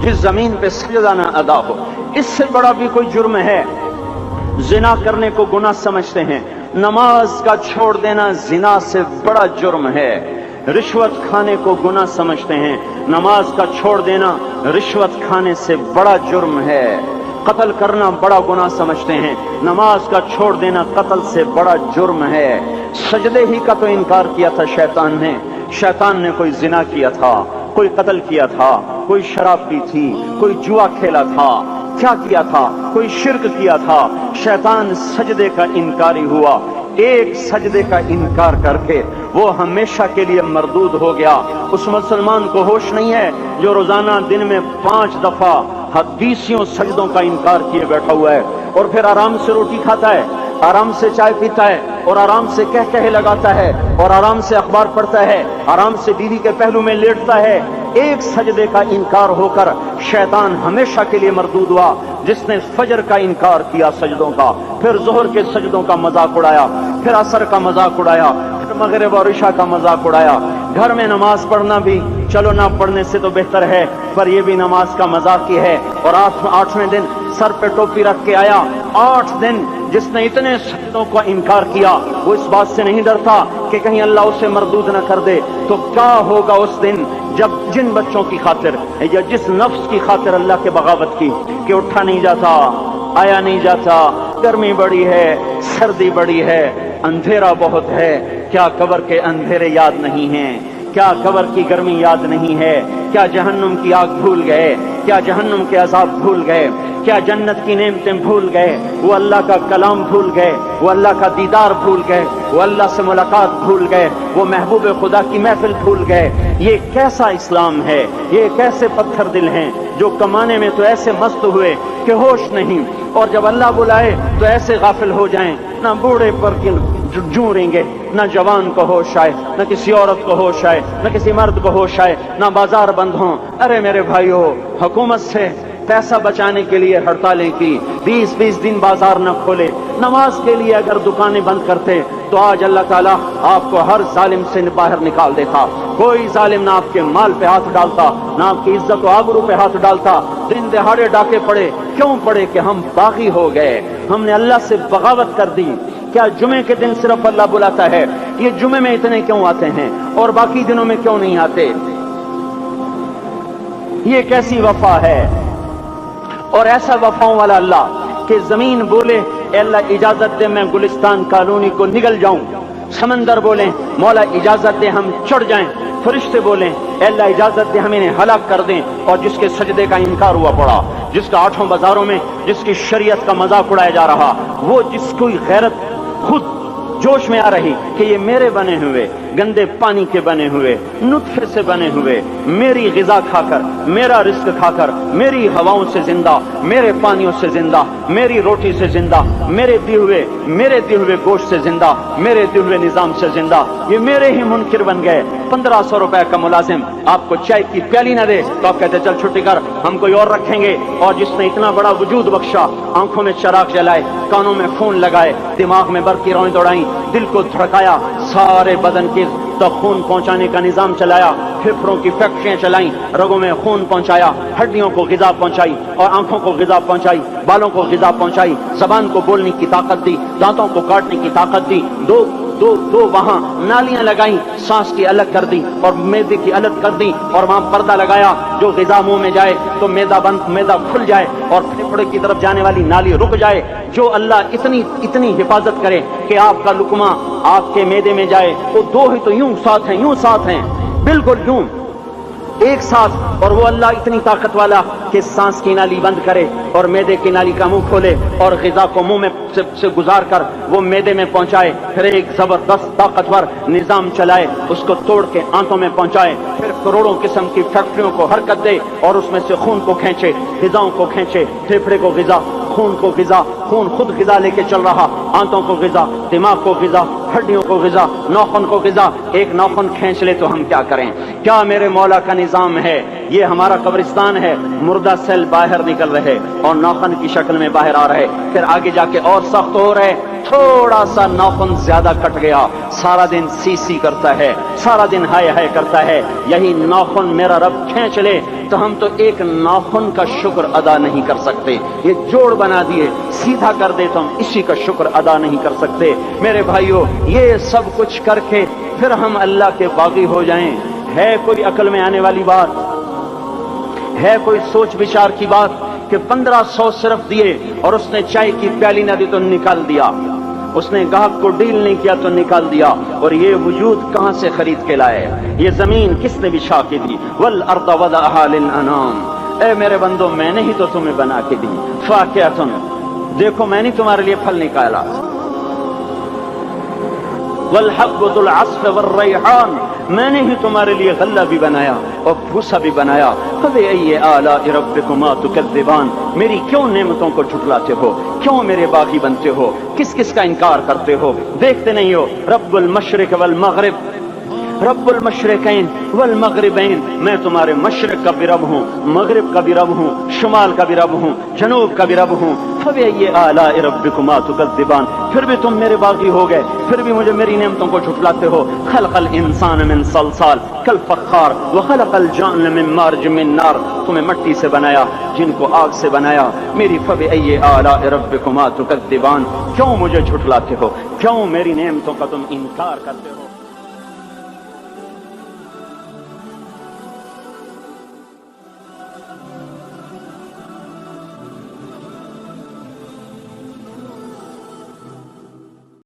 जिस जमीन पे सजदा ना अदा हो। इससे बड़ा भी कोई जुर्म है? जिना करने को गुनाह समझते हैं, नमाज का छोड़ देना जिना से बड़ा जुर्म है। रिश्वत खाने को गुनाह समझते हैं, नमाज का छोड़ देना रिश्वत खाने से बड़ा जुर्म है। कत्ल करना बड़ा गुनाह समझते हैं, नमाज का छोड़ देना कत्ल से बड़ा जुर्म है। सजदे ही का तो इनकार किया था शैतान ने। शैतान ने कोई जिना किया था, कोई कत्ल किया था, कोई शराब पी थी, कोई जुआ खेला था, क्या किया था, कोई शिर्क किया था। शैतान सजदे का इनकारी हुआ। एक सजदे का इनकार करके वो हमेशा के लिए मरदूद हो गया। उस मुसलमान को होश नहीं है जो रोजाना दिन में 5 दफा 20 सजदों का इनकार किए बैठा हुआ है, और फिर आराम से रोटी खाता है, आराम से चाय पीता है, और आराम से कह कहे लगाता है, और आराम से अखबार पढ़ता है, आराम से बीवी के पहलू में लेटता है। एक सजदे का इनकार होकर शैतान हमेशा के लिए मरदूद हुआ। जिसने फजर का इनकार किया सजदों का, फिर जोहर के सजदों का मजाक उड़ाया, फिर असर का मजाक उड़ाया, फिर मगरिब और इशा का मजाक उड़ाया। घर में नमाज पढ़ना भी चलो ना पढ़ने से तो बेहतर है, पर यह भी नमाज का मजाक ही है। और 8वें दिन सर पे टोपी रख के आया। 8 दिन जिसने इतने सजदों का इनकार किया, वो इस बात से नहीं डरता कि कहीं अल्लाह उसे मरदूद न कर दे। तो क्या होगा उस दिन जब जिन बच्चों की खातिर या जिस नफ्स की खातिर अल्लाह के बगावत की कि उठा नहीं जाता, आया नहीं जाता, गर्मी बड़ी है, सर्दी बड़ी है, अंधेरा बहुत है, क्या कब्र के अंधेरे याद नहीं हैं? क्या कब्र की गर्मी याद नहीं है? क्या जहन्नुम की आग भूल गए? क्या जहन्नुम के अजाब भूल गए? क्या जन्नत की नेमतें भूल गए? वो अल्लाह का कलाम भूल गए, वो अल्लाह का दीदार भूल गए, वो अल्लाह से मुलाकात भूल गए, वो महबूब खुदा की महफिल भूल गए। ये कैसा इस्लाम है? ये कैसे पत्थर दिल हैं जो कमाने में तो ऐसे मस्त हुए कि होश नहीं, और जब अल्लाह बुलाए तो ऐसे गाफिल हो जाएं, ना बूढ़े पर जूरेंगे, न जवान को होश आए, न किसी औरत को होश आए, न किसी मर्द को होश आए, न बाजार बंद हों। अरे मेरे भाइयों, हुकूमत से पैसा बचाने के लिए हड़तालें की, 20-20 दिन बाजार न खोले, नमाज के लिए अगर दुकानें बंद करते तो आज अल्लाह ताला आपको हर जालिम से बाहर निकाल देता। कोई जालिम ना आपके माल पे हाथ डालता, ना आपकी इज्जत व आबरू पे हाथ डालता। दिन दहाड़े डाके पड़े, क्यों पड़े? कि हम बागी हो गए, हमने अल्लाह से बगावत कर दी। क्या जुमे के दिन सिर्फ अल्लाह बुलाता है? ये जुमे में इतने क्यों आते हैं और बाकी दिनों में क्यों नहीं आते? ये कैसी वफा है? और ऐसा वफाओं वाला अल्लाह कि जमीन बोले अल्लाह इजाजत दे मैं गुलिस्तान कॉलोनी को निगल जाऊं, समंदर बोले मौला इजाजत दे हम चढ़ जाएं, फरिश्ते बोले अल्लाह इजाजत दे हम इन्हें हलाक कर दें। और जिसके सजदे का इनकार हुआ पड़ा, जिसका 8 बाजारों में जिसकी शरीयत का मजाक उड़ाया जा रहा, वो जिसको गैरत खुद जोश में आ रही कि ये मेरे बने हुए गंदे पानी के बने हुए नुत्फे से बने हुए, मेरी गिजा खाकर, मेरा रिस्क खाकर, मेरी हवाओं से जिंदा, मेरे पानियों से जिंदा, मेरी रोटी से जिंदा, मेरे दिए हुए गोश्त से जिंदा, मेरे दिए हुए निजाम से जिंदा, ये मेरे ही मुनकिर बन गए। 1500 रुपए का मुलाजिम आपको चाय की प्याली न दे तो आप कहते चल छुट्टी कर, हम कोई और रखेंगे। और जिसने इतना बड़ा वजूद बख्शा, आंखों में चराग जलाए, कानों में खून लगाए, दिमाग में बर्फ की रौएं दौड़ाई, दिल को धड़काया, सारे बदन के तो खून पहुंचाने का निजाम चलाया, फेफड़ों की फैक्ट्रियां चलाई, रगों में खून पहुंचाया, हड्डियों को गिजा पहुंचाई और आंखों को गिजा पहुंचाई, बालों को गिजा पहुंचाई, जबान को बोलने की ताकत दी, दांतों को काटने की ताकत दी, दो वहां नालियां लगाई, सांस की अलग कर दी और मैदे की अलग कर दी, और वहां पर्दा लगाया जो गिजा मुंह में जाए तो मैदा खुल जाए और फेफड़े की तरफ जाने वाली नाली रुक जाए। जो अल्लाह इतनी हिफाजत करे कि आपका लुकमा आपके मैदे में जाए, वो दो ही तो यूं साथ हैं, बिल्कुल यूं एक साथ। और वो अल्लाह इतनी ताकत वाला कि सांस की नाली बंद करे और मैदे की नाली का मुंह खोले और गिजा को मुंह में से गुजार कर वो मैदे में पहुंचाए, फिर एक जबरदस्त ताकतवर निजाम चलाए, उसको तोड़ के आंतों में पहुंचाए, फिर करोड़ों किस्म की फैक्ट्रियों को हरकत दे और उसमें से खून को खींचे, गिजाओं को खींचे, फेफड़े को गिजा, खून को गिजा, खून खुद गिजा लेके चल रहा, आंतों को गिजा, दिमाग को गिजा, हड्डियों को गिजा, नाखून को गिजा। एक नाखून खींच ले तो हम क्या करें? क्या मेरे मौला का निजाम है? یہ ہمارا قبرستان ہے، مردہ سیل باہر نکل رہے اور ناخن کی شکل میں باہر آ رہے، پھر آگے جا کے اور سخت ہو رہے، تھوڑا سا ناخن زیادہ کٹ گیا، سارا دن سی سی کرتا ہے، سارا دن ہائے ہائے کرتا ہے، یہی ناخن میرا رب کھینچ لے تو ہم تو ایک ناخن کا شکر ادا نہیں کر سکتے، یہ جوڑ بنا دیے سیدھا کر دے تو ہم اسی کا شکر ادا نہیں کر سکتے۔ میرے بھائیو، یہ سب کچھ کر کے پھر ہم اللہ کے باغی ہو جائیں، ہے کوئی عقل میں آنے والی بات؟ ہے کوئی سوچ بچار کی بات کہ 1500 صرف دیے اور اس نے چائے کی پیالی نہ دی تو نکال دیا، اس نے گاہک کو ڈیل نہیں کیا تو نکال دیا، اور یہ وجود کہاں سے خرید کے لائے؟ یہ زمین کس نے بچھا کے دی؟ والارض وضعها للانام، اے میرے بندو میں نے ہی تو تمہیں بنا کے دی، فاکہۃ، دیکھو میں نے تمہارے لیے پھل نکالا، والحب ذو العصف والریحان، میں نے ہی تمہارے لیے غلہ بھی بنایا اور بھوسا بھی بنایا، فبأي آلاء ربكما تكذبان، میری کیوں نعمتوں کو جھٹلاتے ہو؟ کیوں میرے باغی بنتے ہو؟ کس کس کا انکار کرتے ہو؟ دیکھتے نہیں ہو رب المشرق والمغرب، رب المشرقین والمغربین، میں تمہارے مشرق کا بھی رب ہوں، مغرب کا بھی رب ہوں، شمال کا بھی رب ہوں، جنوب کا بھی رب ہوں، فبأي آلاء ربكما تكذبان، پھر بھی تم میرے باغی ہو گئے، پھر بھی مجھے میری نعمتوں کو جھٹلاتے ہو۔ خلق الانسان من صلصال کالفخار وخلق الجان من مارج من نار، تمہیں مٹی سے بنایا، جن کو آگ سے بنایا، میری فبأي آلاء ربكما تكذبان، کیوں مجھے جھٹلاتے ہو؟ کیوں میری نعمتوں کا تم انکار کرتے ہو؟